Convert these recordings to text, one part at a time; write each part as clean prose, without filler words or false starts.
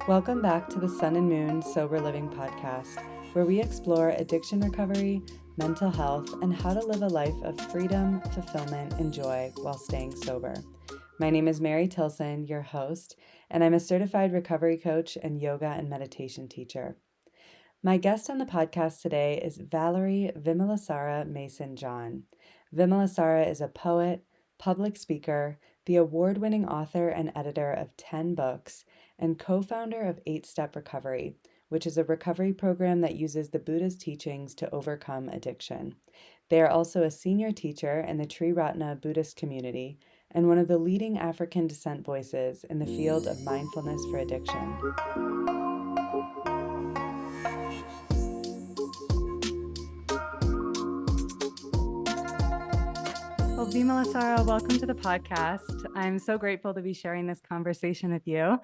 Welcome back to the Sun and Moon Sober Living podcast, where we explore addiction recovery, mental health, and how to live a life of freedom, fulfillment, and joy while staying sober. My name is Mary Tilson, your host, and I'm a certified recovery coach and yoga and meditation teacher. My guest on the podcast today is Valerie Vimalasara Mason-John. Vimalasara is a poet, public speaker, the award-winning author and editor of 10 books, and co-founder of 8-Step Recovery, which is a recovery program that uses the Buddhist teachings to overcome addiction. They are also a senior teacher in the Triratna Buddhist community and one of the leading African descent voices in the field of mindfulness for addiction. Well, Vimalasara, welcome to the podcast. I'm so grateful to be sharing this conversation with you.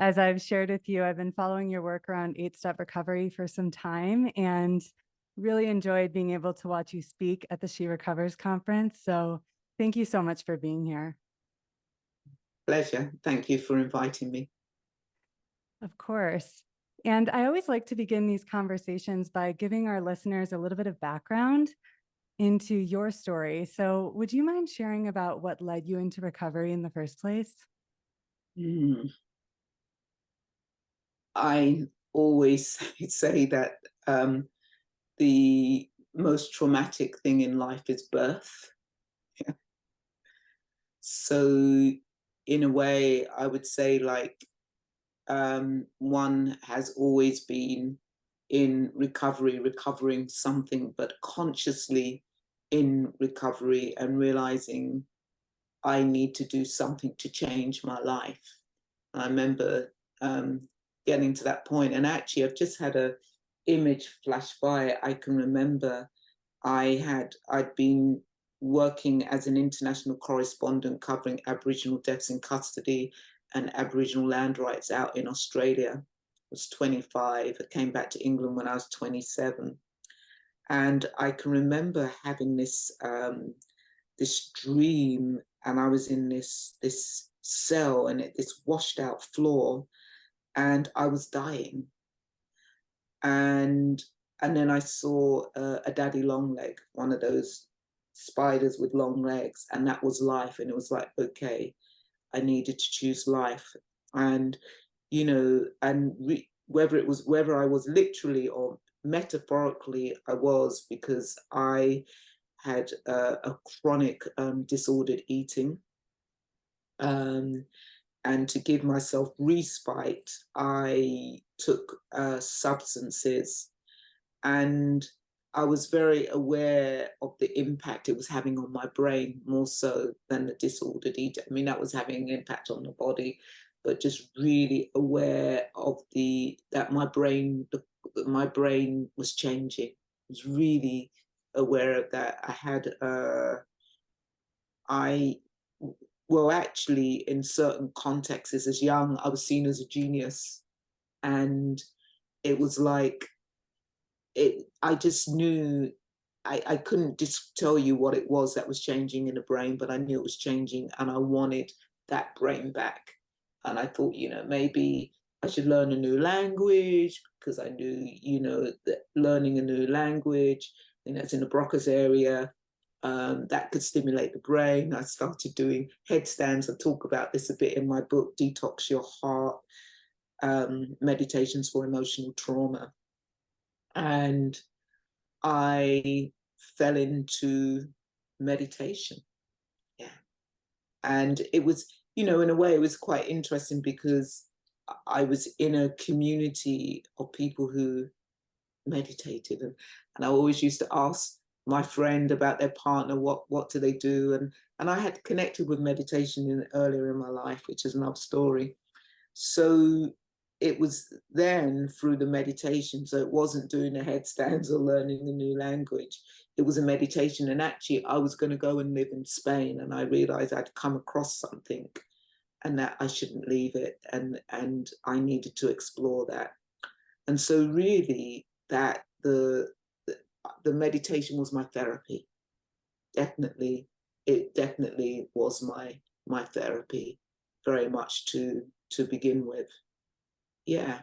As I've shared with you, I've been following your work around 8-Step Recovery for some time and really enjoyed being able to watch you speak at the She Recovers conference. So thank you so much for being here. Pleasure. Thank you for inviting me. Of course. And I always like to begin these conversations by giving our listeners a little bit of background into your story. So would you mind sharing about what led you into recovery in the first place? I always say that the most traumatic thing in life is birth. Yeah. So in a way, I would say one has always been in recovery, recovering something, but consciously in recovery and realizing I need to do something to change my life. And I remember getting to that point, and actually I've just had a image flash by. I can remember I'd been working as an international correspondent covering Aboriginal deaths in custody and Aboriginal land rights out in Australia. I was 25. I came back to England when I was 27. And I can remember having this dream, and I was in this cell and this washed out floor, and I was dying. And then I saw a daddy long leg, one of those spiders with long legs, and that was life. And it was like, okay, I needed to choose life. And whether I was literally or metaphorically, I was, because I had a chronic disordered eating. And to give myself respite, I took substances, and I was very aware of the impact it was having on my brain, more so than the disordered eating. I mean, that was having an impact on the body, but just really aware of that my brain was changing. I was really aware of that. Actually, in certain contexts as young, I was seen as a genius. And it was like, I just knew, I couldn't just tell you what it was that was changing in the brain, but I knew it was changing and I wanted that brain back. And I thought, maybe I should learn a new language, because I knew, that learning a new language, that's in the Broca's area, that could stimulate the brain. I started doing headstands. I talk about this a bit in my book, Detox Your Heart Meditations for Emotional Trauma. And I fell into meditation. Yeah. And it was, in a way, it was quite interesting, because I was in a community of people who meditated. And I always used to ask my friend about their partner, what do they do? And I had connected with meditation earlier in my life, which is another story. So it was then through the meditation. So it wasn't doing the headstands or learning a new language. It was a meditation. And actually, I was going to go and live in Spain. And I realized I'd come across something and that I shouldn't leave it. And I needed to explore that. And so really that the meditation was my therapy. Definitely, it definitely was my therapy, very much to begin with. yeah.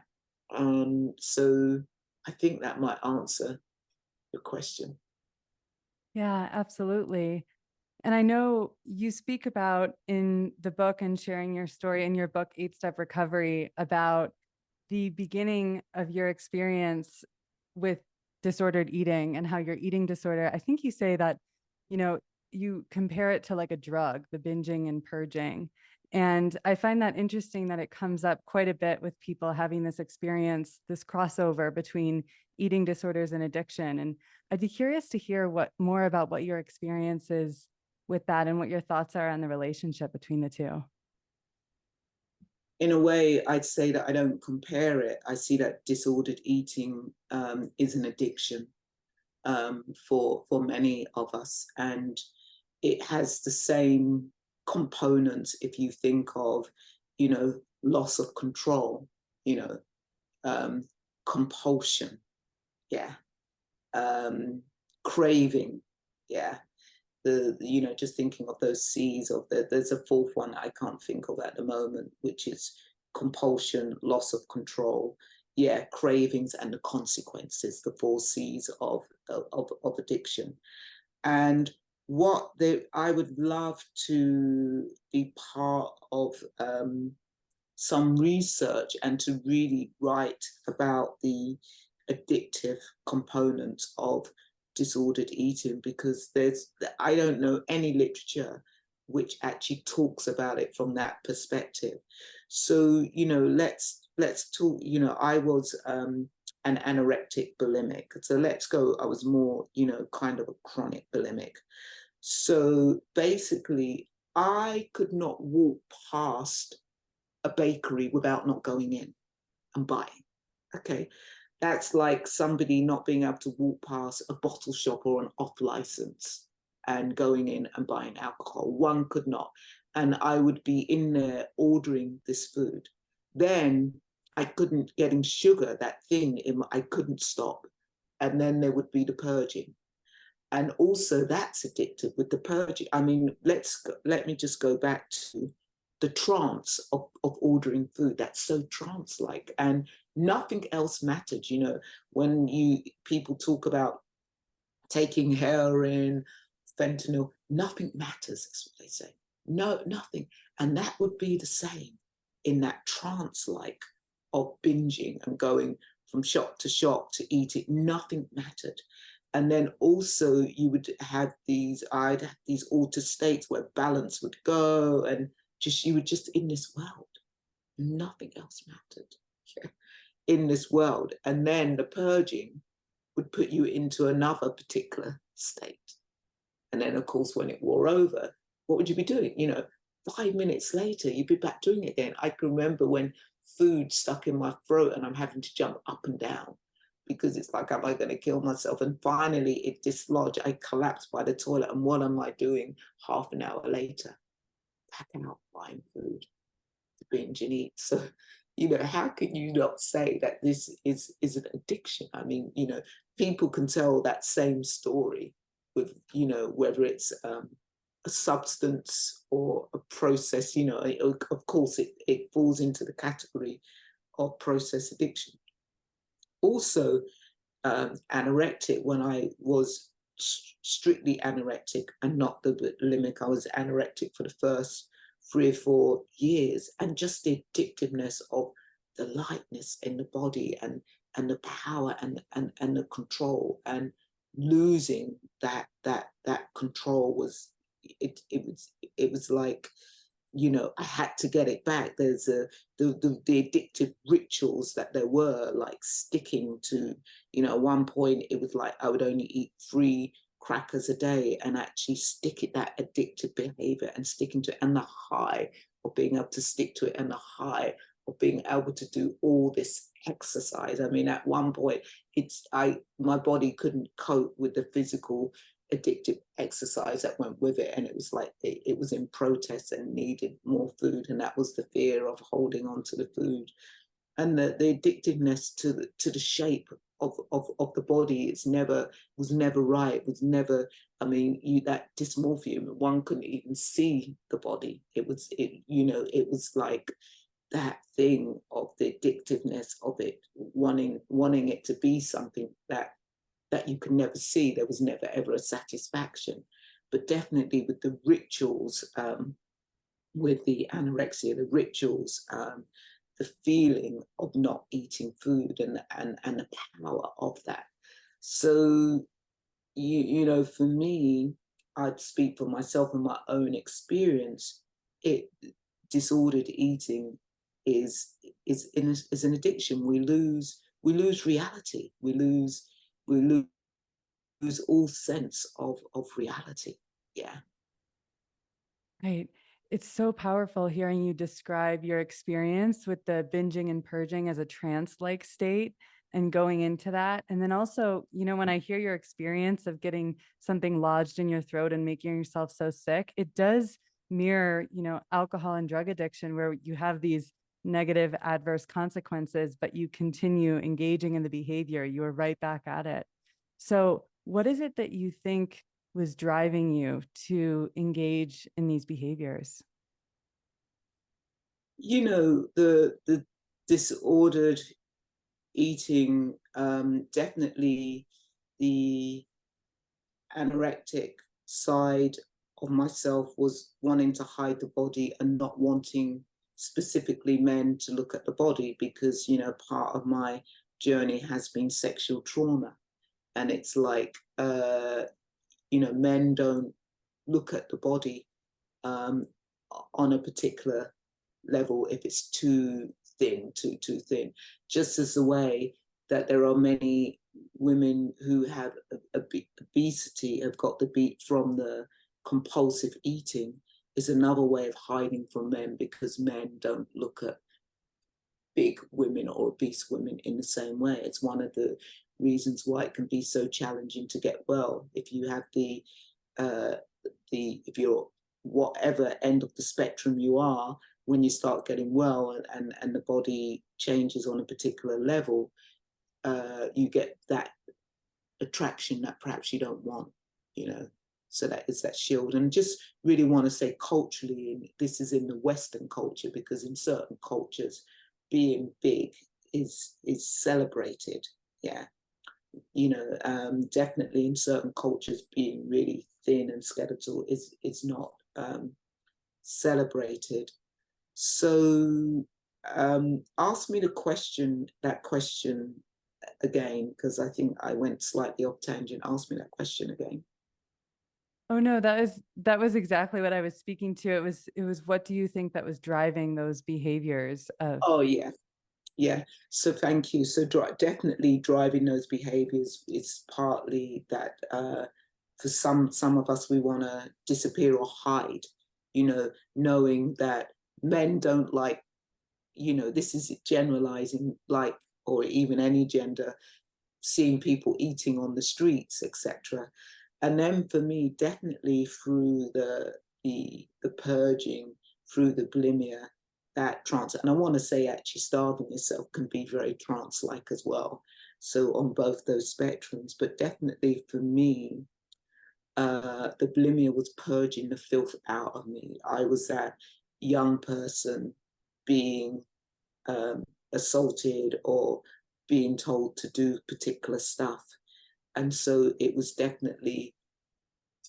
So I think that might answer your question. Yeah, absolutely. And I know you speak about in the book and sharing your story in your book, 8-Step Recovery, about the beginning of your experience with disordered eating and how your eating disorder, I think you say that, you know, you compare it to like a drug, the binging and purging. And I find that interesting that it comes up quite a bit with people having this experience, this crossover between eating disorders and addiction. And I'd be curious to hear what more about what your experience is with that and what your thoughts are on the relationship between the two. In a way, I'd say that I don't compare it. I see that disordered eating is an addiction for many of us, and it has the same components. If you think of, loss of control, you know, compulsion, yeah, craving, yeah. Just thinking of those C's of there's a fourth one I can't think of at the moment, which is compulsion, loss of control, yeah, cravings and the consequences, the four C's of addiction. And I would love to be part of some research and to really write about the addictive components of disordered eating, because I don't know any literature which actually talks about it from that perspective. So let's talk. I was an anorectic bulimic, so let's go. I was more kind of a chronic bulimic. So basically I could not walk past a bakery without not going in and buying. Okay. That's like somebody not being able to walk past a bottle shop or an off license and going in and buying alcohol. One could not. And I would be in there ordering this food. Then I couldn't, getting sugar, that thing, I couldn't stop. And then there would be the purging. And also that's addictive with the purging. I mean, let me just go back to the trance of ordering food. That's so trance-like, and nothing else mattered. When people talk about taking heroin, fentanyl, nothing matters, that's what they say. No, nothing. And that would be the same in that trance-like of binging and going from shop to shop to eat it. Nothing mattered. And then also you would have I'd have these altered states where balance would go, and you were just in this world. Nothing else mattered, yeah, in this world. And then the purging would put you into another particular state. And then, of course, when it wore over, what would you be doing? 5 minutes later, you'd be back doing it again. I can remember when food stuck in my throat and I'm having to jump up and down because it's like, am I going to kill myself? And finally, it dislodged. I collapsed by the toilet. And what am I doing half an hour later? Back out buying food to binge and eat. So, how can you not say that this is an addiction? I mean, people can tell that same story with, whether it's a substance or a process, of course, it falls into the category of process addiction. Also, anorectic, when I was strictly anorectic and not the bulimic, I was anorectic for the first 3 or 4 years, and just the addictiveness of the lightness in the body and the power and the control, and losing that control was it was like, I had to get it back. There's the addictive rituals that there were, like sticking to, at one point it was like I would only eat 3 crackers a day and actually stick it, that addictive behavior, and sticking to it, and the high of being able to stick to it, and the high of being able to do all this exercise. I mean, at one point my body couldn't cope with the physical addictive exercise that went with it, and it was like it was in protest and needed more food, and that was the fear of holding on to the food, and the addictiveness to the shape of the body. Was never right. It was never, I mean, that dysmorphia, one couldn't even see the body. It was like that thing the addictiveness of it, wanting it to be something that you can never see. There was never ever a satisfaction. But definitely with the rituals, with the anorexia, the rituals, the feeling of not eating food, and the power of that. So, you know, for me, I'd speak for myself and my own experience. Disordered eating is an addiction. We lose reality. We lose all sense of reality. Yeah. Right. It's so powerful hearing you describe your experience with the binging and purging as a trance-like state and going into that. And then also, you know, when I hear your experience of getting something lodged in your throat and making yourself so sick, it does mirror, you know, alcohol and drug addiction, where you have these negative adverse consequences, but you continue engaging in the behavior. You are right back at it. So what is it that you think was driving you to engage in these behaviors? You know, the disordered eating, definitely the anorectic side of myself was wanting to hide the body and not wanting specifically men to look at the body, because, you know, part of my journey has been sexual trauma. And it's like, you know, men don't look at the body on a particular level if it's too thin, too thin. Just as the way that there are many women who have obesity, have got the beat from the compulsive eating, is another way of hiding from men, because men don't look at big women or obese women in the same way. It's one of the reasons why it can be so challenging to get well. If you have if you're whatever end of the spectrum you are, when you start getting well and the body changes on a particular level, you get that attraction that perhaps you don't want, you know. So that is that shield. And just really want to say culturally, and this is in the Western culture, because in certain cultures, being big is celebrated. Yeah. You know, definitely in certain cultures, being really thin and skeletal is not celebrated. So ask me that question again, because I think I went slightly off tangent. Ask me that question again. Oh no, that was exactly what I was speaking to. It was what do you think that was driving those behaviors of? Oh yeah, yeah. So thank you. So definitely driving those behaviors is partly that for some of us, we want to disappear or hide, you know, knowing that men don't like, you know, this is generalizing, like, or even any gender, seeing people eating on the streets, etc. And then for me, definitely through the purging, through the bulimia, that trance, and I want to say actually starving yourself can be very trance-like as well. So on both those spectrums, but definitely for me, the bulimia was purging the filth out of me. I was that young person being assaulted or being told to do particular stuff. And so it was definitely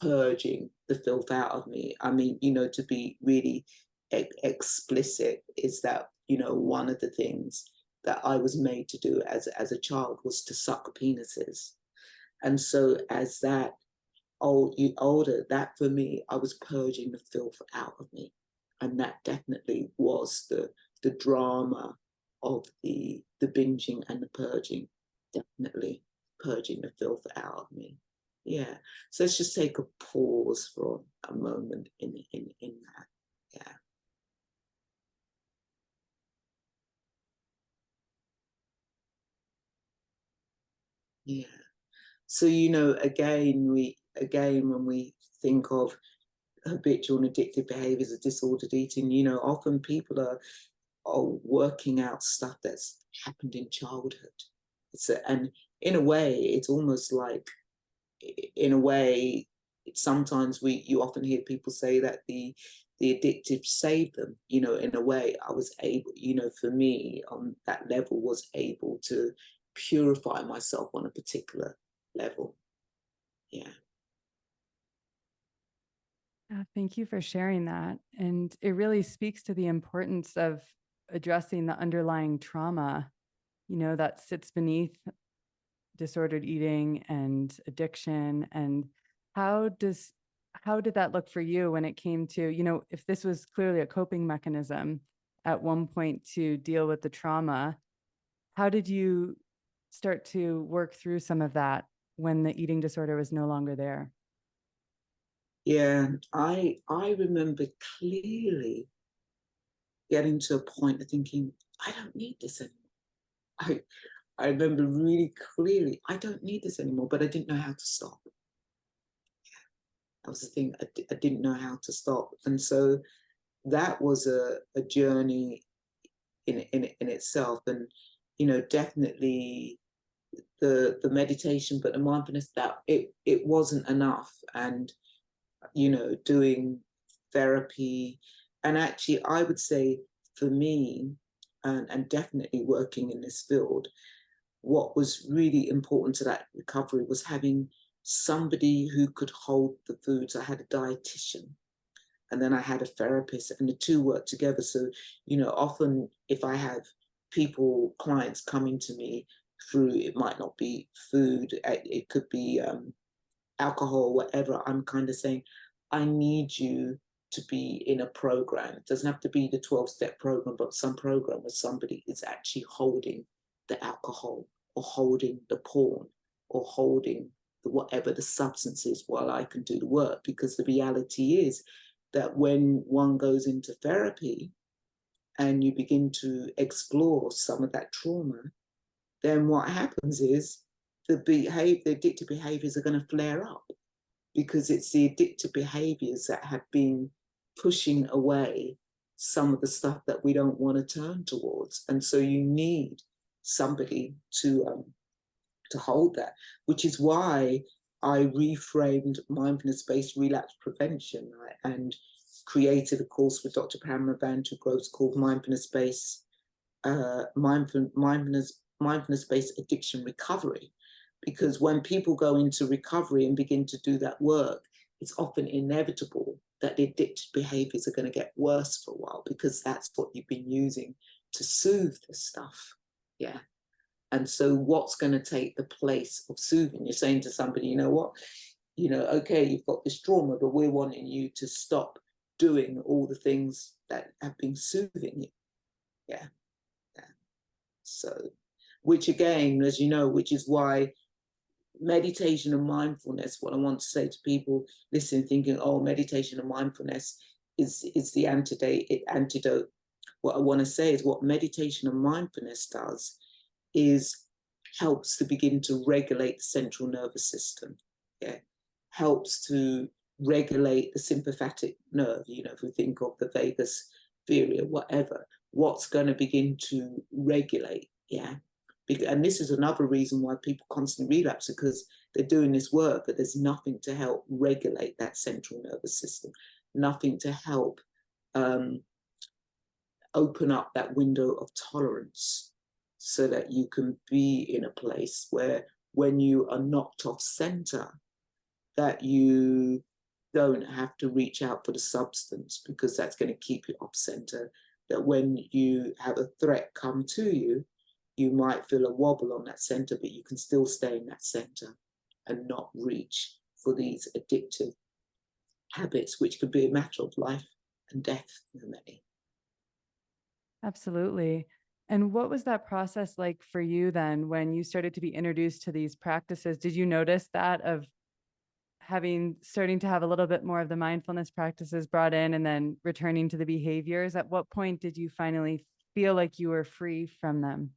purging the filth out of me. I mean, you know, to be really explicit, is that, you know, one of the things that I was made to do as a child was to suck penises. And so as that older, that for me, I was purging the filth out of me. And that definitely was the drama of the binging and the purging, definitely purging the filth out of me. Yeah. So let's just take a pause for a moment in that. Yeah. Yeah. So, you know, again when we think of habitual and addictive behaviors of disordered eating, you know, often people are working out stuff that's happened in childhood. And in a way, it's almost like, in a way, sometimes you often hear people say that the the addictive saved them, you know, in a way. I was able, you know, for me on that level, was able to purify myself on a particular level. Yeah. Thank you for sharing that. And it really speaks to the importance of addressing the underlying trauma, you know, that sits beneath disordered eating and addiction. And how did that look for you when it came to, you know, if this was clearly a coping mechanism at one point to deal with the trauma, how did you start to work through some of that when the eating disorder was no longer there? Yeah, I remember clearly getting to a point of thinking, I don't need this anymore. I remember really clearly, I don't need this anymore, but I didn't know how to stop. That was the thing, I didn't know how to stop. And so that was a journey in itself. And, you know, definitely the meditation, but the mindfulness, that it wasn't enough. And, you know, doing therapy, and actually I would say for me, and definitely working in this field, what was really important to that recovery was having somebody who could hold the foods. I had a dietitian, and then I had a therapist, and the two worked together. So, you know, often if I have people, clients coming to me through, it might not be food, it could be alcohol, whatever, I'm kind of saying, I need you to be in a program. It doesn't have to be the 12-step program, but some program where somebody is actually holding the alcohol, or holding the porn, or holding the whatever the substance is, while I can do the work. Because the reality is that when one goes into therapy and you begin to explore some of that trauma, then what happens is the addictive behaviors are going to flare up, because it's the addictive behaviors that have been pushing away some of the stuff that we don't want to turn towards. And so you need somebody to hold that, which is why I reframed mindfulness-based relapse prevention, right, and created a course with Dr. Pamela Bantu Groves called mindfulness-based addiction recovery. Because when people go into recovery and begin to do that work, it's often inevitable that the addictive behaviors are going to get worse for a while, because that's what you've been using to soothe the stuff. Yeah. And so what's going to take the place of soothing? You're saying to somebody, you know what, you know, okay, you've got this trauma, but we're wanting you to stop doing all the things that have been soothing you. Yeah. Yeah. So, which again, as you know, which is why meditation and mindfulness, what I want to say to people listening, thinking, oh, meditation and mindfulness is the antidote. What I want to say is what meditation and mindfulness does is helps to begin to regulate the central nervous system. Yeah, helps to regulate the sympathetic nerve. You know, if we think of the vagus theory or whatever, what's going to begin to regulate? Yeah. And this is another reason why people constantly relapse, because they're doing this work, but there's nothing to help regulate that central nervous system, nothing to help open up that window of tolerance, so that you can be in a place where when you are knocked off center, that you don't have to reach out for the substance, because that's going to keep you off center. That when you have a threat come to you, you might feel a wobble on that center, but you can still stay in that center and not reach for these addictive habits, which could be a matter of life and death for many. Absolutely. And what was that process like for you then when you started to be introduced to these practices? Did you notice that of starting to have a little bit more of the mindfulness practices brought in and then returning to the behaviors? At what point did you finally feel like you were free from them?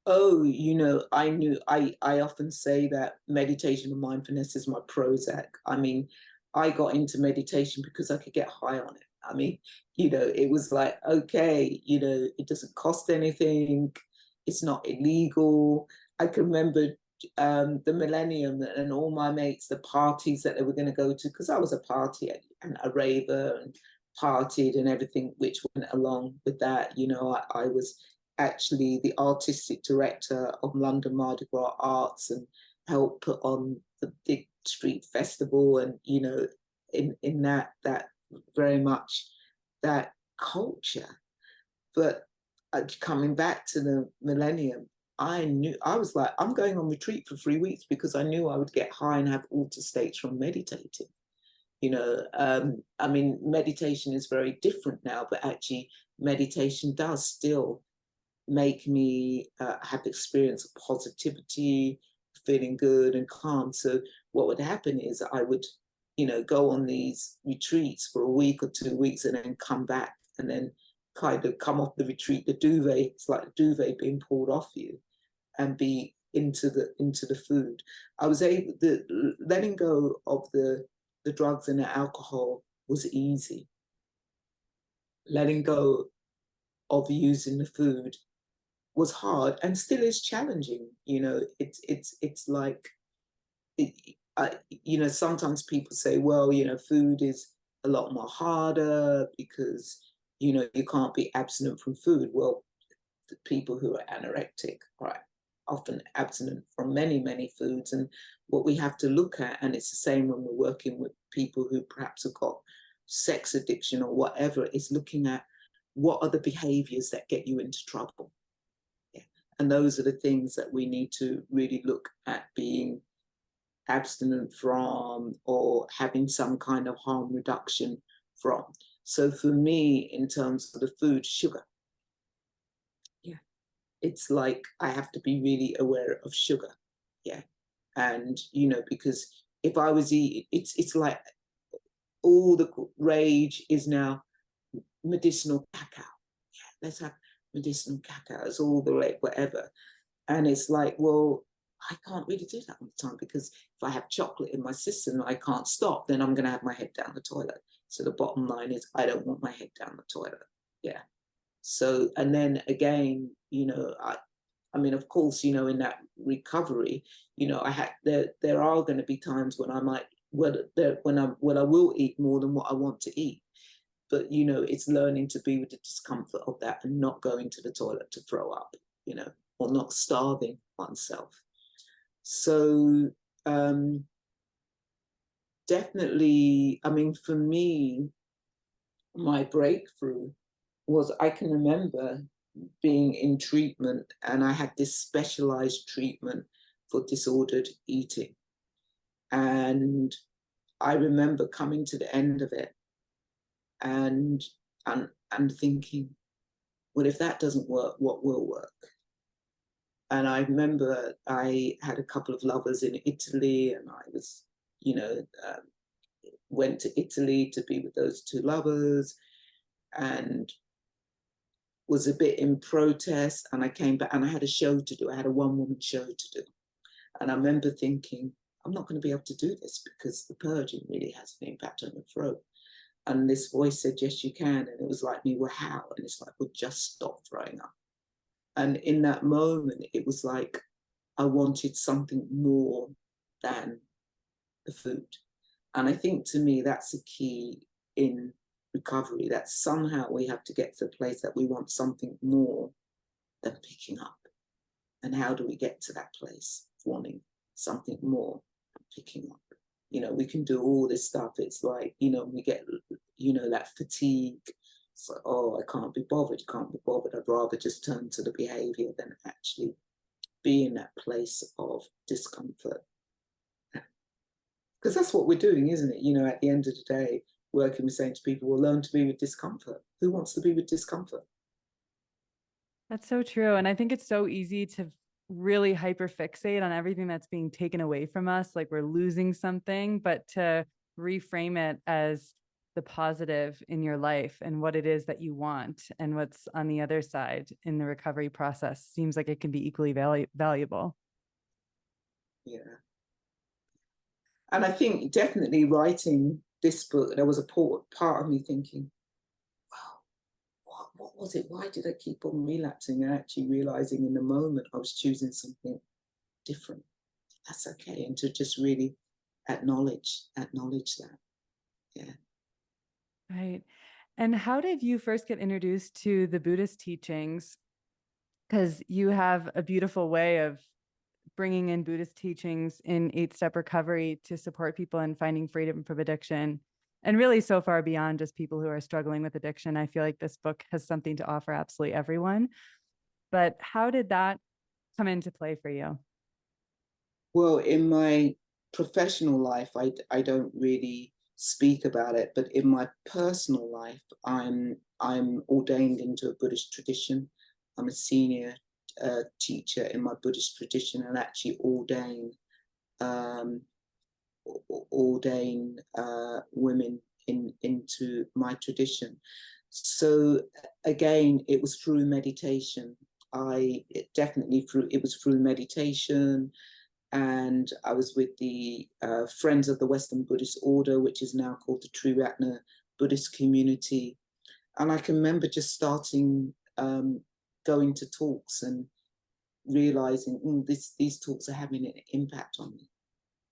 Oh, you know, I often say that meditation and mindfulness is my Prozac. I mean, I got into meditation because I could get high on it. I mean, you know, it was like, okay, you know, it doesn't cost anything. It's not illegal. I can remember the millennium and all my mates, the parties that they were going to go to, because I was a party and a raver and partied and everything which went along with that. You know, I was actually the artistic director of London Mardi Gras Arts and helped put on the big street festival, and you know, in that very much that culture. But coming back to the millennium, I knew, I was like, I'm going on retreat for 3 weeks because I knew I would get high and have altered states from meditating. You know, I mean, meditation is very different now, but actually meditation does still make me have experience of positivity, feeling good and calm. So what would happen is I would, you know, go on these retreats for a week or 2 weeks and then come back and then kind of come off the retreat, the duvet, it's like the duvet being pulled off you, and be into the food. I was able, the letting go of the drugs and the alcohol was easy. Letting go of using the food was hard and still is challenging. You know, it's like, you know, sometimes people say, well, you know, food is a lot more harder because, you know, you can't be abstinent from food. Well, the people who are anorectic are often abstinent from many foods. And what we have to look at, and it's the same when we're working with people who perhaps have got sex addiction or whatever, is looking at what are the behaviors that get you into trouble. Yeah. And those are the things that we need to really look at being abstinent from or having some kind of harm reduction from. So for me, in terms of the food, sugar. Yeah. It's like I have to be really aware of sugar. Yeah. And, you know, because if I was eating, it's like all the rage is now medicinal cacao. Yeah, let's have medicinal cacao. It's all the way, whatever. And it's like, well, I can't really do that all the time because if I have chocolate in my system and I can't stop, then I'm going to have my head down the toilet. So the bottom line is I don't want my head down the toilet. Yeah. So, and then again, you know, I mean, of course, you know, in that recovery, you know, there are going to be times when I might, when I will eat more than what I want to eat. But, you know, it's learning to be with the discomfort of that and not going to the toilet to throw up, you know, or not starving oneself. So definitely, I mean, for me, my breakthrough was I can remember being in treatment, and I had this specialized treatment for disordered eating. And I remember coming to the end of it and thinking, well, if that doesn't work, what will work? And I remember I had a couple of lovers in Italy, and I was, you know, went to Italy to be with those two lovers and was a bit in protest. And I came back and I had a show to do. I had a one-woman show to do. And I remember thinking, I'm not going to be able to do this because the purging really has an impact on your throat. And this voice said, yes, you can. And it was like me, well, how? And it's like, well, just stop throwing up. And in that moment, it was like I wanted something more than the food. And I think to me, that's a key in recovery, that somehow we have to get to a place that we want something more than picking up. And how do we get to that place of wanting something more than picking up? You know, we can do all this stuff. It's like, you know, we get, you know, that fatigue. It's like, oh, I can't be bothered, can't be bothered. I'd rather just turn to the behavior than actually be in that place of discomfort. Because that's what we're doing, isn't it? You know, at the end of the day, working with saying to people, well, learn to be with discomfort. Who wants to be with discomfort? That's so true. And I think it's so easy to really hyperfixate on everything that's being taken away from us, like we're losing something, but to reframe it as the positive in your life and what it is that you want and what's on the other side in the recovery process seems like it can be equally valuable. Yeah. And I think definitely writing this book, there was a part of me thinking, wow, what was it? Why did I keep on relapsing? And actually realizing in the moment I was choosing something different. That's okay. And to just really acknowledge that. Yeah. Right. And how did you first get introduced to the Buddhist teachings? Because you have a beautiful way of bringing in Buddhist teachings in 8-step recovery to support people in finding freedom from addiction. And really so far beyond just people who are struggling with addiction. I feel like this book has something to offer absolutely everyone. But how did that come into play for you? Well, in my professional life, I don't really speak about it, but in my personal life, I'm ordained into a Buddhist tradition. I'm a senior teacher in my Buddhist tradition, and actually um, women into my tradition. So again, it was through meditation. It was through meditation, and I was with the Friends of the Western Buddhist Order, which is now called the Triratna Buddhist Community. And I can remember just starting going to talks and realizing these talks are having an impact on me.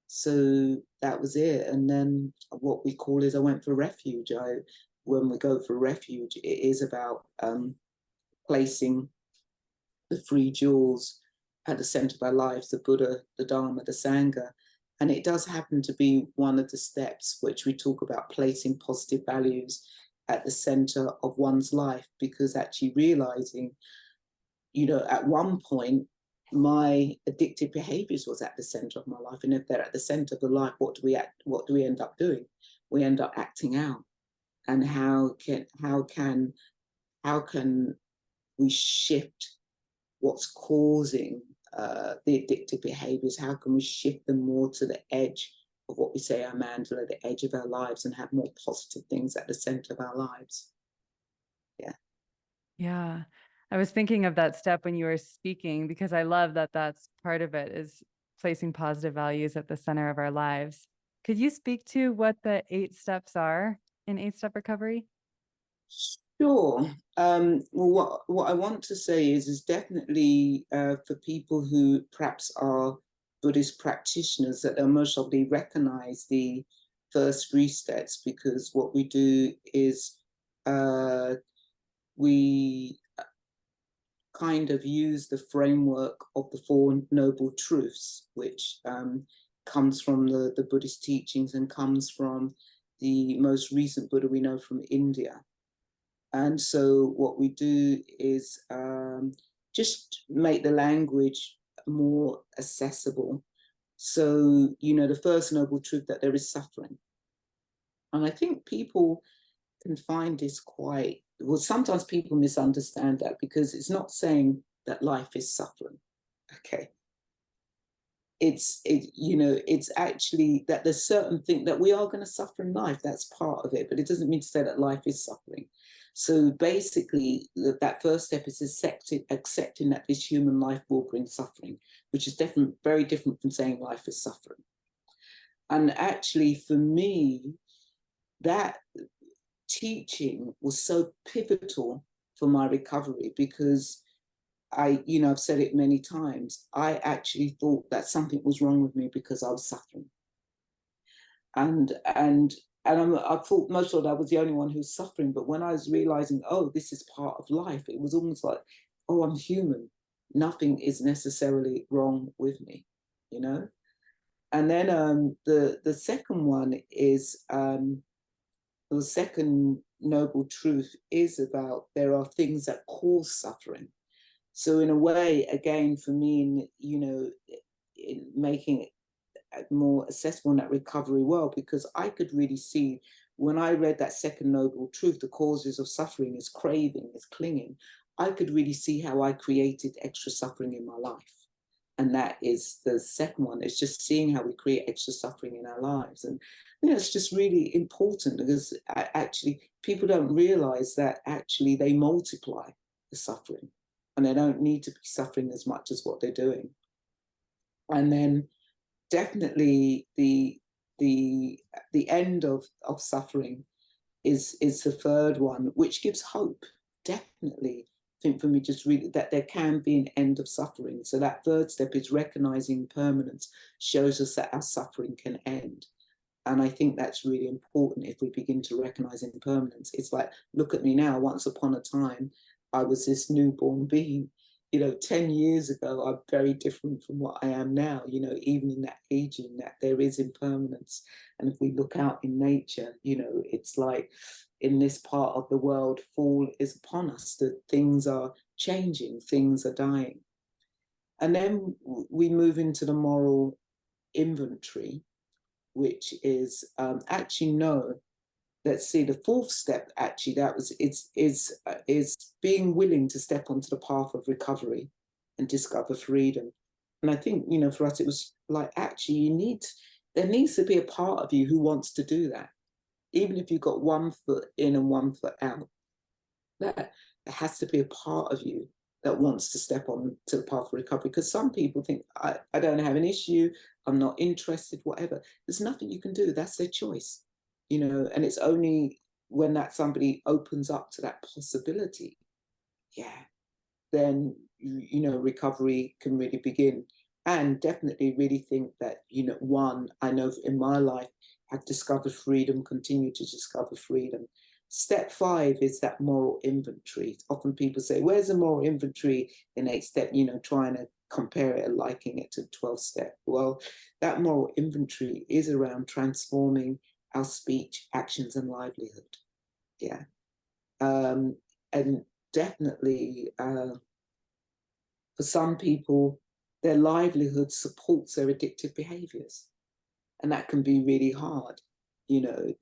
So that was it. And then what we call is I went for Refuge. When we go for Refuge, it is about placing the three jewels at the center of our lives, the Buddha, the Dharma, the Sangha. And it does happen to be one of the steps which we talk about, placing positive values at the center of one's life, because actually realizing, at one point, my addictive behaviors was at the center of my life. And if they're at the center of the life, what do we end up doing? We end up acting out. And how can we shift what's causing the addictive behaviors? How can we shift them more to the edge of what we say our mandala, the edge of our lives, and have more positive things at the center of our lives? Yeah. Yeah. I was thinking of that step when you were speaking, because I love that that's part of it, is placing positive values at the center of our lives. Could you speak to what the 8 steps are in 8-step recovery? Sure. Well, what I want to say is definitely for people who perhaps are Buddhist practitioners, that they'll most probably recognize the first 3 steps, because what we do is we kind of use the framework of the Four Noble Truths, which comes from the Buddhist teachings and comes from the most recent Buddha we know from India. And so what we do is just make the language more accessible. So, the first noble truth, that there is suffering. And I think people can find this sometimes people misunderstand that, because it's not saying that life is suffering. Okay. It's actually that there's certain things that we are going to suffer in life. That's part of it, but it doesn't mean to say that life is suffering. So basically, that first step is accepting that this human life will bring suffering, which is very different from saying life is suffering. And actually, for me, that teaching was so pivotal for my recovery, because I've said it many times, I actually thought that something was wrong with me because I was suffering. And I thought most of it I was the only one who's suffering. But when I was realizing, oh, this is part of life, it was almost like, oh, I'm human. Nothing is necessarily wrong with me, And then the second one is, the second noble truth is about there are things that cause suffering. So in a way, again, for me, in making it more accessible in that recovery world, because I could really see when I read that second noble truth, the causes of suffering is craving, is clinging. I could really see how I created extra suffering in my life. And that is the second one. It's just seeing how we create extra suffering in our lives. And it's just really important, because actually people don't realize that actually they multiply the suffering, and they don't need to be suffering as much as what they're doing. And then definitely the end of suffering is the third one, which gives hope. Definitely, I think for me, just really that there can be an end of suffering. So that third step is recognizing permanence, shows us that our suffering can end. And I think that's really important if we begin to recognize impermanence. It's like, look at me now. Once upon a time, I was this newborn being. 10 years ago, I'm very different from what I am now, even in that aging, that there is impermanence. And if we look out in nature, it's like in this part of the world, fall is upon us, that things are changing, things are dying. And then we move into the moral inventory, which is actually no. Let's see, the fourth step actually is being willing to step onto the path of recovery and discover freedom. And I think for us it was like, actually there needs to be a part of you who wants to do that, even if you've got one foot in and one foot out. That there has to be a part of you that wants to step on to the path of recovery. Because some people think, I don't have an issue, I'm not interested, whatever. There's nothing you can do. That's their choice, and it's only when that somebody opens up to that possibility, then, recovery can really begin. And definitely really think that, one, I know in my life, I've discovered freedom, continue to discover freedom. Step 5 is that moral inventory. Often people say, where's the moral inventory in 8 step, trying to compare it and liking it to 12 step. Well, that moral inventory is around transforming our speech, actions, and livelihood. Yeah. And definitely for some people, their livelihood supports their addictive behaviors. And that can be really hard, are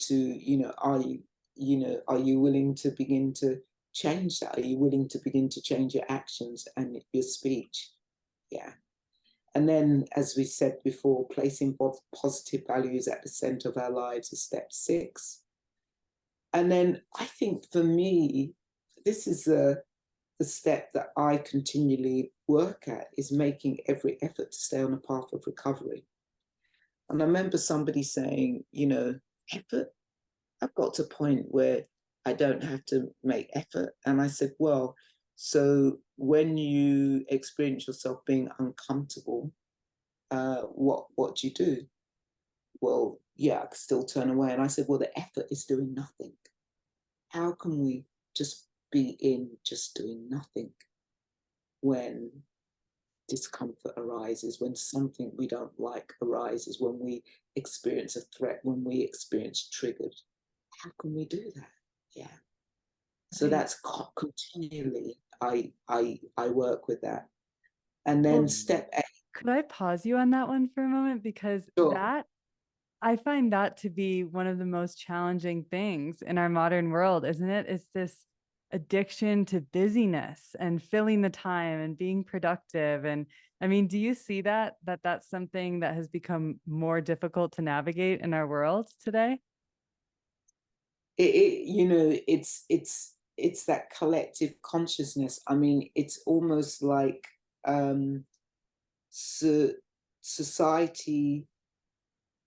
you willing to begin to change that? Are you willing to begin to change your actions and your speech? Yeah. And then, as we said before, placing positive values at the center of our lives is step 6. And then I think for me, this is the step that I continually work at, is making every effort to stay on a path of recovery. And I remember somebody saying, effort, I've got to a point where I don't have to make effort. And I said, well, so when you experience yourself being uncomfortable, what do you do? Well, yeah, I could still turn away. And I said, well, the effort is doing nothing. How can we just be in just doing nothing when discomfort arises, when something we don't like arises, when we experience a threat, when we experience triggered? How can we do that? Yeah. So that's continually, I work with that. And then step 8. Could I pause you on that one for a moment? Because Sure. I find that to be one of the most challenging things in our modern world, isn't it? It's this addiction to busyness and filling the time and being productive. And I mean, do you see that's something that has become more difficult to navigate in our world today? It's that collective consciousness. I mean, it's almost like society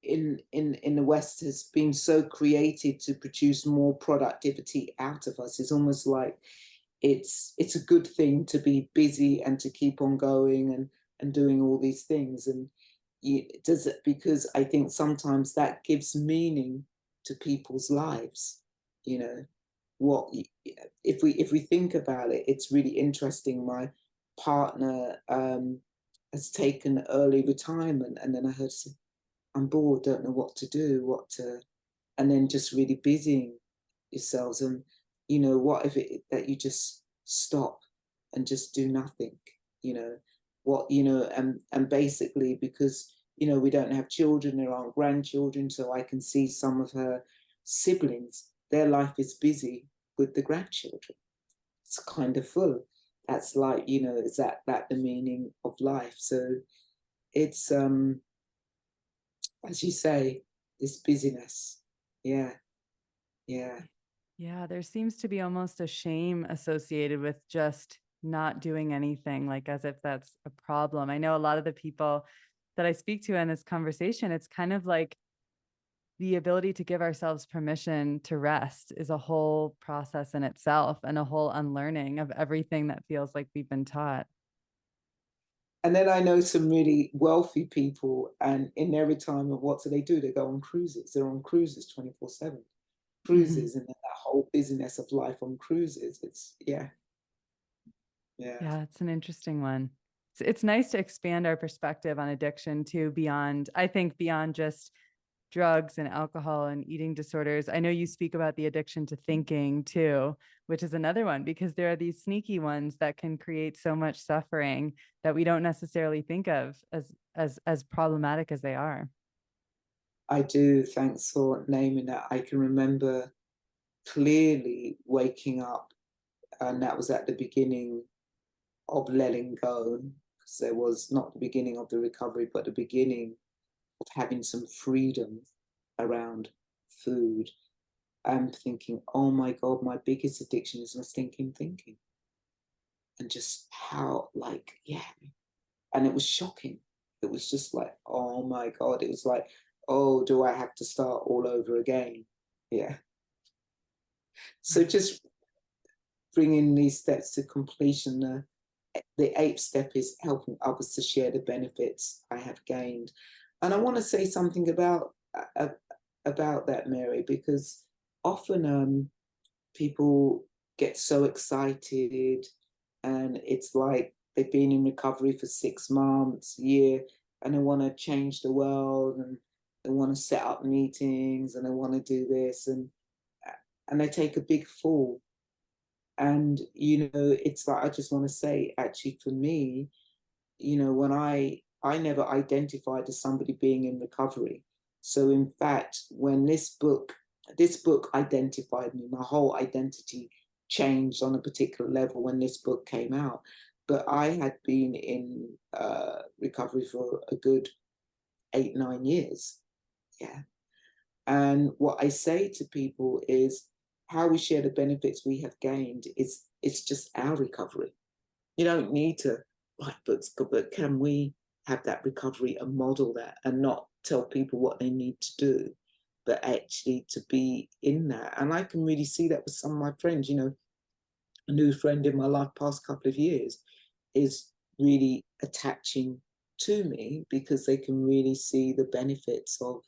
in the West has been so created to produce more productivity out of us. It's almost like it's a good thing to be busy and to keep on going and doing all these things. And does it, because I think sometimes that gives meaning to people's lives. What if we think about it, it's really interesting. My partner has taken early retirement, and then I heard, I'm bored, don't know what to do, and then just really busying yourselves. And, what if it that you just stop and just do nothing, and basically, because, we don't have children, there aren't grandchildren, so I can see some of her siblings, their life is busy with the grandchildren. It's kind of full. That's like, is that the meaning of life? So it's, as you say, this busyness. Yeah. Yeah. Yeah, there seems to be almost a shame associated with just not doing anything, like as if that's a problem. I know a lot of the people that I speak to in this conversation, it's kind of like the ability to give ourselves permission to rest is a whole process in itself, and a whole unlearning of everything that feels like we've been taught. And then I know some really wealthy people, and in their retirement, what do? They go on cruises. They're on cruises 24/7. Hmm. Cruises, and then that whole busyness of life on cruises. It's yeah, yeah. Yeah, it's an interesting one. It's nice to expand our perspective on addiction to beyond, I think, beyond just drugs and alcohol and eating disorders. I know you speak about the addiction to thinking too, which is another one, because there are these sneaky ones that can create so much suffering that we don't necessarily think of as problematic as they are. I do. Thanks for naming that. I can remember clearly waking up, and that was at the beginning of letting go, because there was not the beginning of the recovery, but the beginning of having some freedom around food. I'm thinking, oh my God, my biggest addiction is my stinking thinking. And just how, like, yeah. And it was shocking. It was just like, oh my God. It was like, oh, do I have to start all over again? Yeah. So just bringing these steps to completion. The eighth step is helping others to share the benefits I have gained. And I want to say something about that, Mary, because often people get so excited, and it's like they've been in recovery for 6 months, year, and they want to change the world, and they want to set up meetings, and they want to do this, and they take a big fall. And it's like, I just want to say, actually, for me, when I never identified as somebody being in recovery. So in fact, when this book identified me, my whole identity changed on a particular level when this book came out. But I had been in recovery for a good 8, 9 years. Yeah. And what I say to people is, how we share the benefits we have gained is, it's just our recovery. You don't need to write books, but can we have that recovery and model that, and not tell people what they need to do, but actually to be in that? And I can really see that with some of my friends. A new friend in my life past couple of years is really attaching to me because they can really see the benefits of,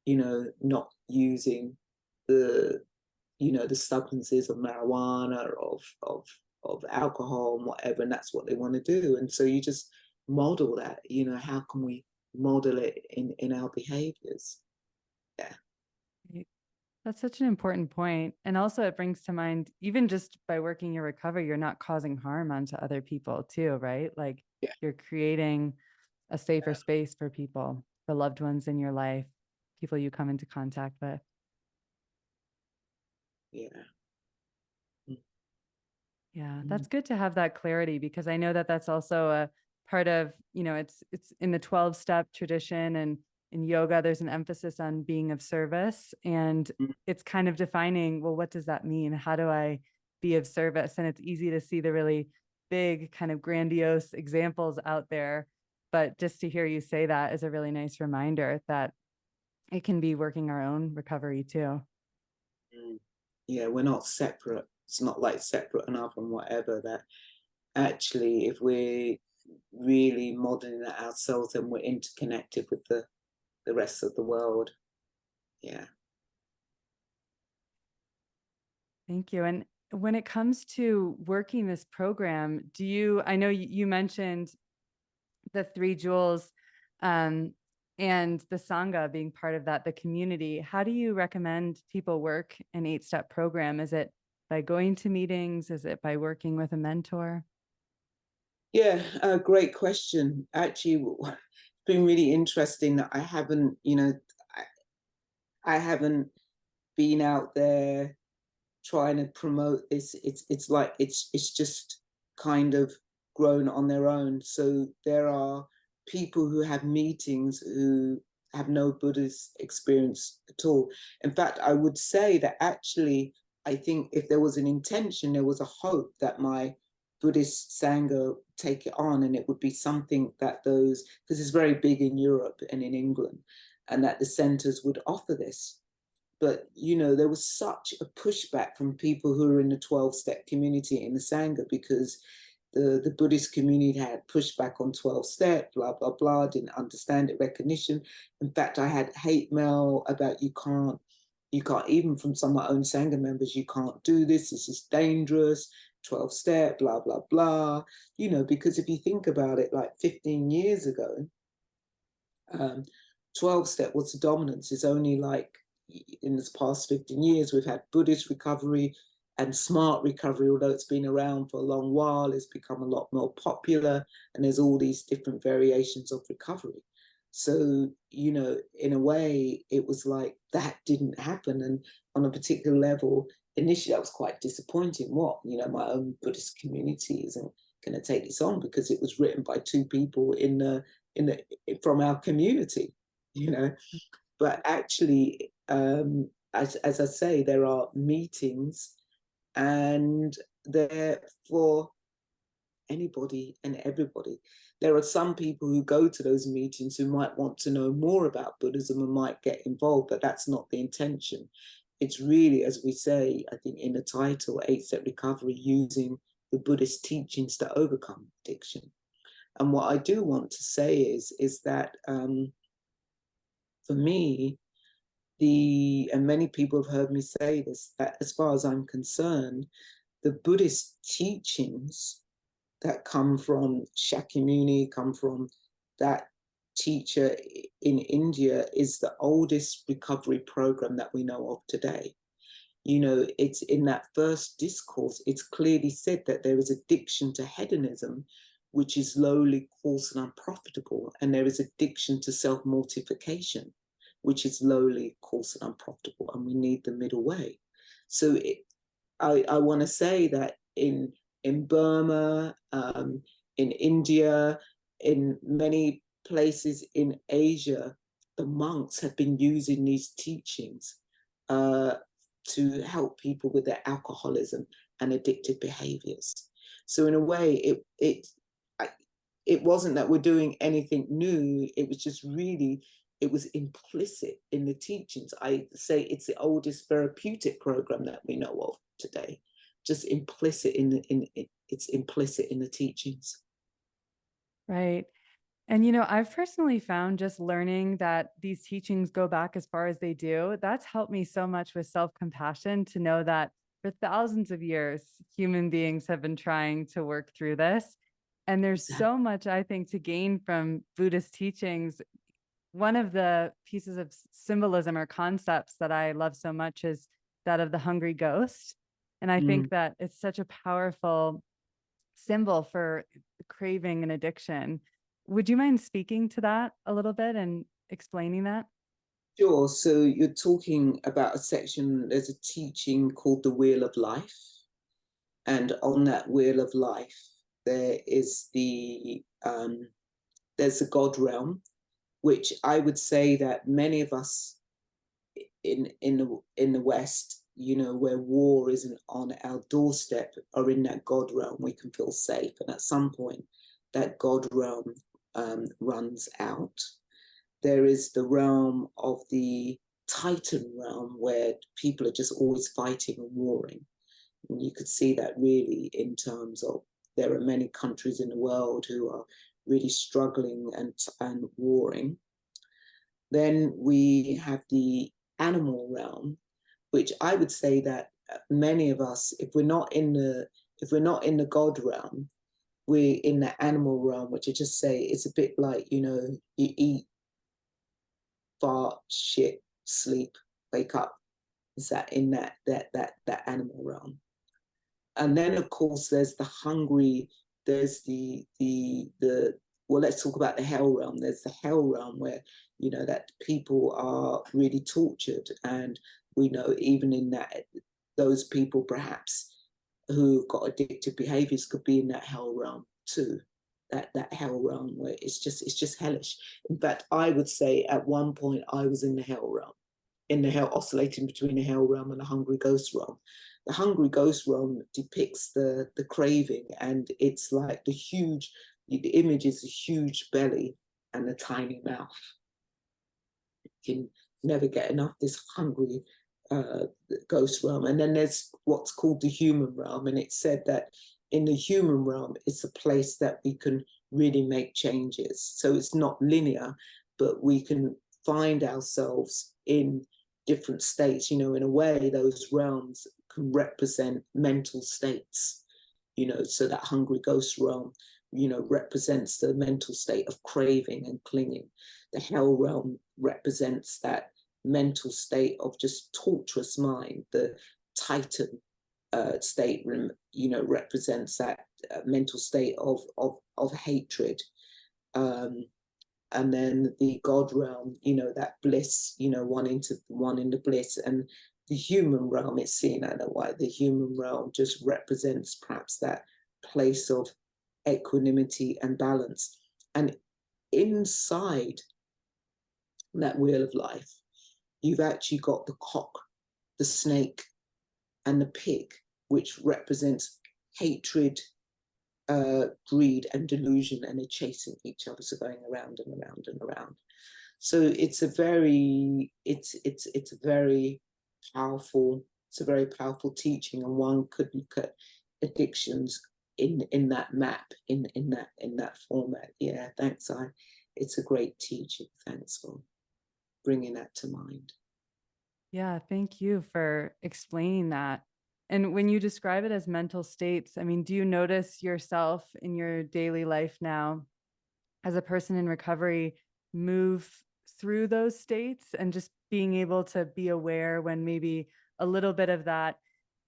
not using the the substances of marijuana, of alcohol and whatever, and that's what they want to do. And so you just model that. How can we model it in our behaviors? Yeah. Right. That's such an important point. And also it brings to mind, even just by working your recovery, you're not causing harm onto other people too, right? Like Yeah. you're creating a safer space for people, the loved ones in your life, people you come into contact with. Yeah. Yeah, Mm. that's good to have that clarity, because I know that that's also a part of, it's in the 12-step tradition, and in yoga, there's an emphasis on being of service, and Mm. it's kind of defining, well, what does that mean? How do I be of service? And it's easy to see the really big kind of grandiose examples out there. But just to hear you say that is a really nice reminder that it can be working our own recovery too. Mm. Yeah, we're not separate. It's not like separate enough and whatever. That actually, if we're really modeling that ourselves, then we're interconnected with the rest of the world. Yeah. Thank you. And when it comes to working this program, I know you mentioned the three jewels, um, and the Sangha being part of that, the community. How do you recommend people work an 8-step program? Is it by going to meetings? Is it by working with a mentor? Yeah, great question. Actually, it's been really interesting that I haven't been out there trying to promote this. It's like it's just kind of grown on their own. So there are people who have meetings who have no Buddhist experience at all. In fact, I would say that actually, I think if there was an intention, there was a hope that my Buddhist Sangha take it on, and it would be something that those, because it's very big in Europe and in England, and that the centers would offer this. But there was such a pushback from people who are in the 12-step community in the Sangha, because the Buddhist community had pushed back on 12 step, blah, blah, blah, didn't understand it, recognition. In fact, I had hate mail about you can't, even from some of my own Sangha members, you can't do this is dangerous, 12 step, blah, blah, blah. Because if you think about it, like 15 years ago, 12 step was the dominance. It's only like in this past 15 years, we've had Buddhist recovery and smart recovery, although it's been around for a long while, it's become a lot more popular, and there's all these different variations of recovery. So, in a way, it was like that didn't happen. And on a particular level, initially, I was quite disappointing. My own Buddhist community isn't going to take this on because it was written by two people from our community, But actually, as I say, there are meetings, and they're for anybody and everybody. There are some people who go to those meetings who might want to know more about Buddhism and might get involved, but that's not the intention. It's really, as we say, I think in the title, 8-Step Recovery, using the Buddhist teachings to overcome addiction. And what I do want to say is that for me, and many people have heard me say this, that as far as I'm concerned, the Buddhist teachings that come from Shakyamuni, come from that teacher in India, is the oldest recovery program that we know of today. It's in that first discourse, it's clearly said that there is addiction to hedonism, which is lowly, coarse, and unprofitable, and there is addiction to self-mortification, which is lowly, coarse, and unprofitable, and we need the middle way. So I want to say that in Burma, in India, in many places in Asia, the monks have been using these teachings to help people with their alcoholism and addictive behaviors. So in a way, it wasn't that we're doing anything new. It was just really, it was implicit in the teachings. I say it's the oldest therapeutic program that we know of today. Just implicit it's implicit in the teachings. Right. And, I've personally found just learning that these teachings go back as far as they do, that's helped me so much with self-compassion to know that for thousands of years, human beings have been trying to work through this. And there's so much, I think, to gain from Buddhist teachings. One of the pieces of symbolism or concepts that I love so much is that of the hungry ghost. And I think that it's such a powerful symbol for craving and addiction. Would you mind speaking to that a little bit and explaining that? Sure. So you're talking about a section, there's a teaching called the Wheel of Life. And on that Wheel of Life, there's the God realm, which I would say that many of us in the West, where war isn't on our doorstep, are in that God realm. We can feel safe, and at some point, that God realm runs out. There is the realm of the Titan realm, where people are just always fighting and warring. And you could see that really in terms of there are many countries in the world who are really struggling and warring. Then we have the animal realm, which I would say that many of us, if we're not in the God realm, we're in the animal realm, which I just say it's a bit like, you eat, fart, shit, sleep, wake up. Is that in that animal realm? And then of course there's the hungry, there's the well, let's talk about the hell realm. There's the hell realm where, that people are really tortured. And we know even in that, those people perhaps who've got addictive behaviors could be in that hell realm too. That hell realm where it's just hellish. In fact, I would say at one point I was in the hell realm, oscillating between the hell realm and the hungry ghost realm. The hungry ghost realm depicts the craving, and it's like the image is a huge belly and a tiny mouth. You can never get enough this hungry ghost realm. And then there's what's called the human realm, and it's said that in the human realm, it's a place that we can really make changes. So it's not linear, but we can find ourselves in different states. In a way, those realms can represent mental states. So that hungry ghost realm, represents the mental state of craving and clinging. The hell realm represents that mental state of just torturous mind. The Titan state, represents that mental state of hatred. And then the God realm, that bliss, wanting the bliss. And the human realm, it's seen, I know why, the human realm just represents perhaps that place of equanimity and balance. And inside that wheel of life, you've actually got the cock, the snake, and the pig, which represents hatred, greed, and delusion, and they're chasing each other, so going around and around and around. So it's a very powerful teaching, and one could look at addictions in that map, in that format. Yeah, thanks. It's a great teaching. Thanks for bringing that to mind. Yeah, thank you for explaining that. And when you describe it as mental states, I mean, do you notice yourself in your daily life now as a person in recovery move through those states and just being able to be aware when maybe a little bit of that,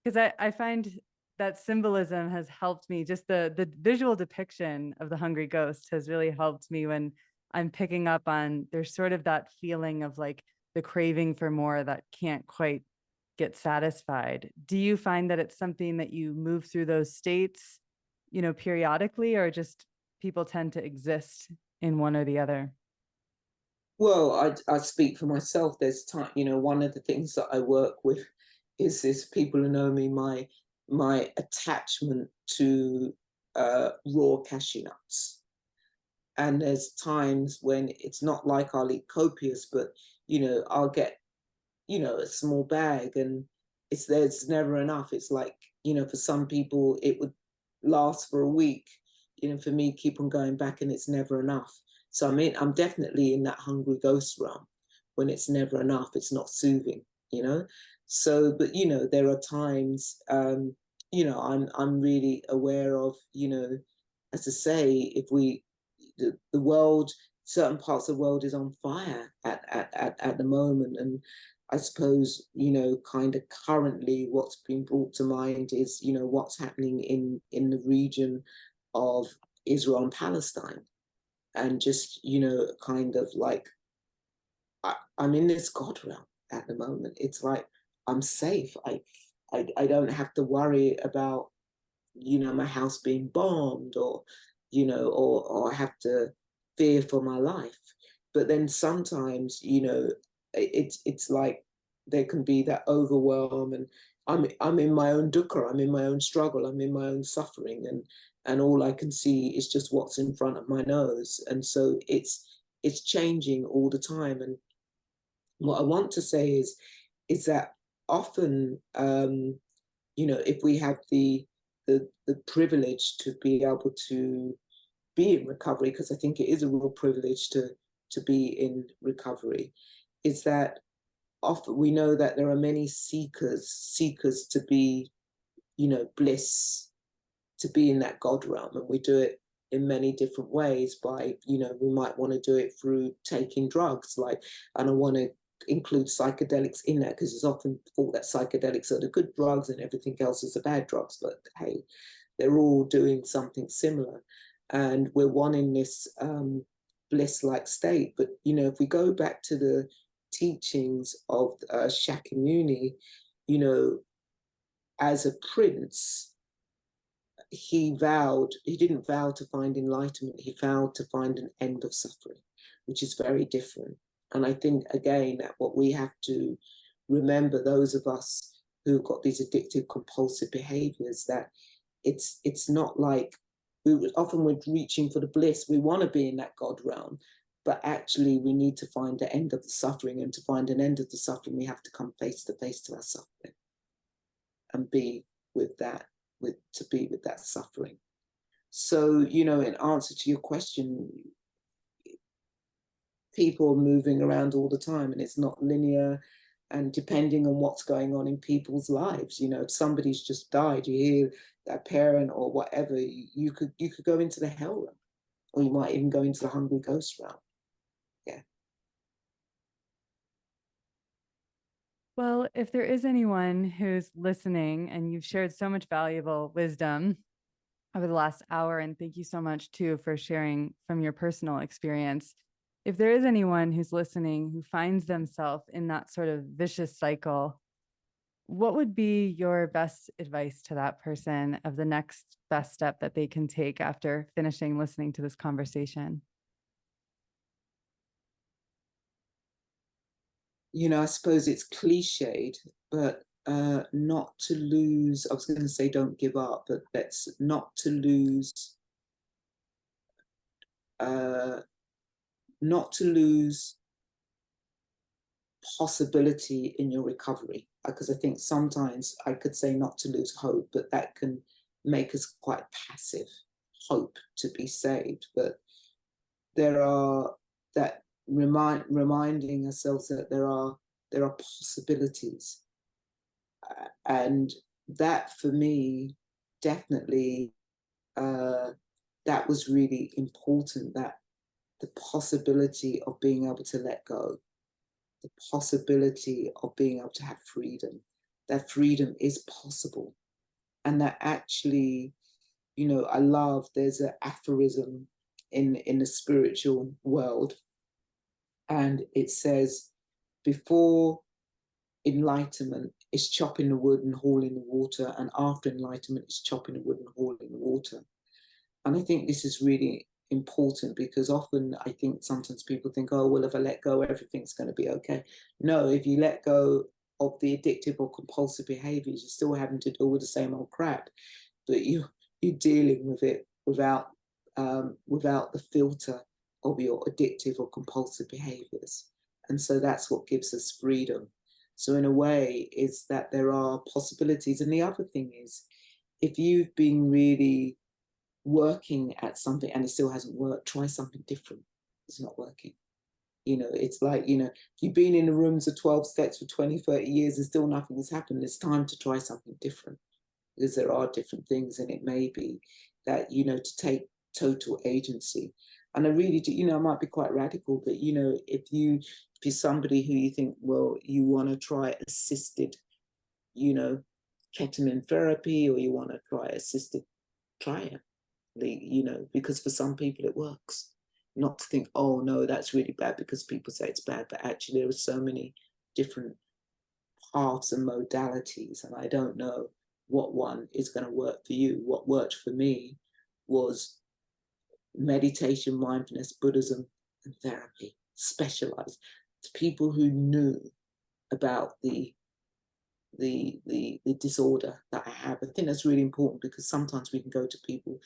because I find that symbolism has helped me. Just the visual depiction of the hungry ghost has really helped me when I'm picking up on there's sort of that feeling of like the craving for more that can't quite get satisfied. Do you find that it's something that you move through those states, periodically, or just people tend to exist in one or the other? Well, I speak for myself. There's time, one of the things that I work with is this, people who know me, my attachment to raw cashew nuts. And there's times when it's not like I'll eat copious, but I'll get a small bag, and there's never enough. It's like, for some people it would last for a week. For me, keep on going back, and it's never enough. So I'm definitely in that hungry ghost realm. When it's never enough, it's not soothing. So, but there are times, I'm really aware of, as I say, if the world, certain parts of the world is on fire at the moment. And I suppose, kind of currently what's been brought to mind is, what's happening in the region of Israel and Palestine. And just, kind of like, I'm in this God realm at the moment. It's like, I'm safe. I don't have to worry about, my house being bombed, or, or I have to fear for my life. But then sometimes, it's like there can be that overwhelm, and I'm in my own dukkha, I'm in my own struggle, I'm in my own suffering, and all I can see is just what's in front of my nose. And so it's changing all the time. And what I want to say is that often, if we have the privilege to be able to be in recovery, because I think it is a real privilege to be in recovery, is that often we know that there are many seekers to be, bliss, to be in that God realm. And we do it in many different ways by, we might want to do it through taking drugs, and I want to include psychedelics in that, because it's often thought that psychedelics are the good drugs and everything else is the bad drugs. But hey, they're all doing something similar. And we're wanting this bliss-like state. But, if we go back to the teachings of Shakyamuni, as a prince, he didn't vow to find enlightenment, he vowed to find an end of suffering, which is very different. And I think, again, that what we have to remember, those of us who've got these addictive compulsive behaviors, that it's not like we're reaching for the bliss. We want to be in that God realm, but actually we need to find the end of the suffering. And to find an end of the suffering, we have to come face to face to our suffering and be with that to be with that suffering. So, you know, in answer to your question, people are moving around all the time, and it's not linear. And depending on what's going on in people's lives, you know, if somebody's just died, you hear that parent or whatever, you could go into the hell realm, or you might even go into the hungry ghost realm. Yeah. Well, if there is anyone who's listening, and you've shared so much valuable wisdom over the last hour, and thank you so much too for sharing from your personal experience. If there is anyone who's listening who finds themselves in that sort of vicious cycle, what would be your best advice to that person of the next best step that they can take after finishing listening to this conversation? You know, I suppose it's cliched, but not to lose, I was going to say don't give up, but that's not to lose, not to lose possibility in your recovery. Because I think sometimes I could say not to lose hope, but that can make us quite passive. Hope to be saved, but there are that reminding ourselves that there are possibilities, and that for me definitely that was really important, that the possibility of being able to let go, the possibility of being able to have freedom, that freedom is possible. And that actually, you know, I love, there's an aphorism in the spiritual world, and it says, before enlightenment is chopping the wood and hauling the water, and after enlightenment is chopping the wood and hauling the water. And I think this is really important, because often I think sometimes people think, oh, well, if I let go, everything's going to be okay. No, if you let go of the addictive or compulsive behaviors, you're still having to deal with the same old crap, but you're dealing with it without the filter of your addictive or compulsive behaviors. And so that's what gives us freedom. So in a way, is that there are possibilities. And the other thing is, if you've been really working at something and it still hasn't worked, try something different. It's not working. You know, it's like, you know, if you've been in the rooms of 12 steps for 20, 30 years and still nothing has happened, it's time to try something different, because there are different things. And it may be that, you know, to take total agency. And I really do, you know, I might be quite radical, but, you know, if you're somebody who you think, well, you want to try assisted, you know, ketamine therapy, or you want to try assisted, try it. You know, because for some people it works. Not to think, oh no, that's really bad because people say it's bad, but actually there are so many different paths and modalities, and I don't know what one is going to work for you. What worked for me was meditation, mindfulness, Buddhism, and therapy, specialized to people who knew about the disorder that I have. I think that's really important, because sometimes we can go to people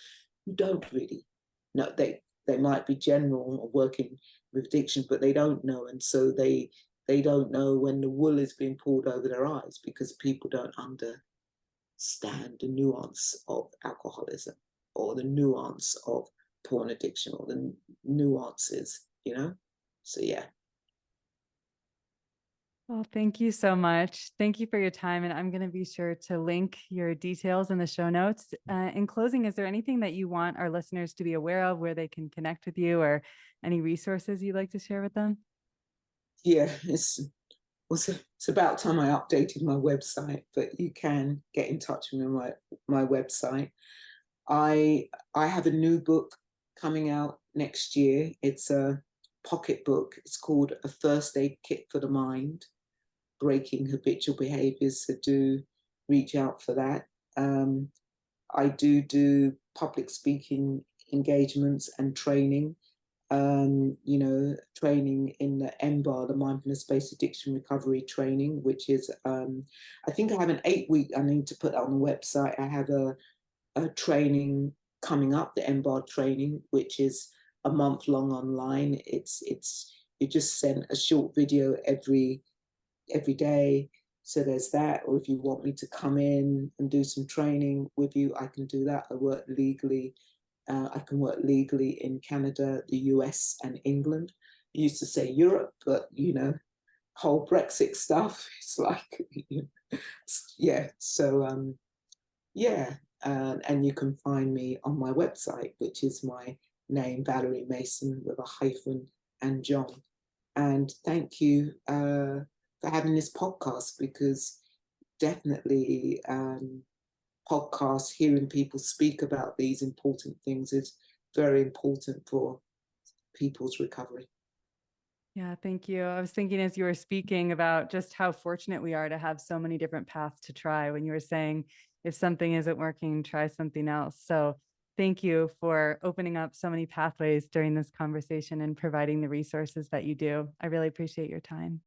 who don't really know. They might be general or working with addiction, but they don't know, and so they don't know when the wool is being pulled over their eyes, because people don't understand the nuance of alcoholism, or the nuance of porn addiction, or the nuances, you know. So yeah. Well, thank you so much. Thank you for your time. And I'm going to be sure to link your details in the show notes. In closing, is there anything that you want our listeners to be aware of, where they can connect with you, or any resources you'd like to share with them? Yeah, it's about time I updated my website, but you can get in touch with me on my website. I have a new book coming out next year. It's a pocket book. It's called A First Aid Kit for the Mind, Breaking Habitual Behaviors. So do reach out for that. I do public speaking engagements and training. You know, training in the MBAR, the Mindfulness-Based Addiction Recovery Training, which is, I think I have an 8-week, I need to put that on the website. I have a training coming up, the MBAR training, which is a month long online. It's you just send a short video every day. So there's that. Or if you want me to come in and do some training with you, I can do that. I work legally. I can work legally in Canada, the US, and England. I used to say Europe, but whole Brexit stuff. It's like, yeah. So yeah, and you can find me on my website, which is my name, Valerie Mason with a hyphen and John. And thank you for having this podcast, because definitely podcasts, hearing people speak about these important things is very important for people's recovery. Yeah, thank you. I was thinking as you were speaking about just how fortunate we are to have so many different paths to try, when you were saying, if something isn't working, try something else. So thank you for opening up so many pathways during this conversation and providing the resources that you do. I really appreciate your time.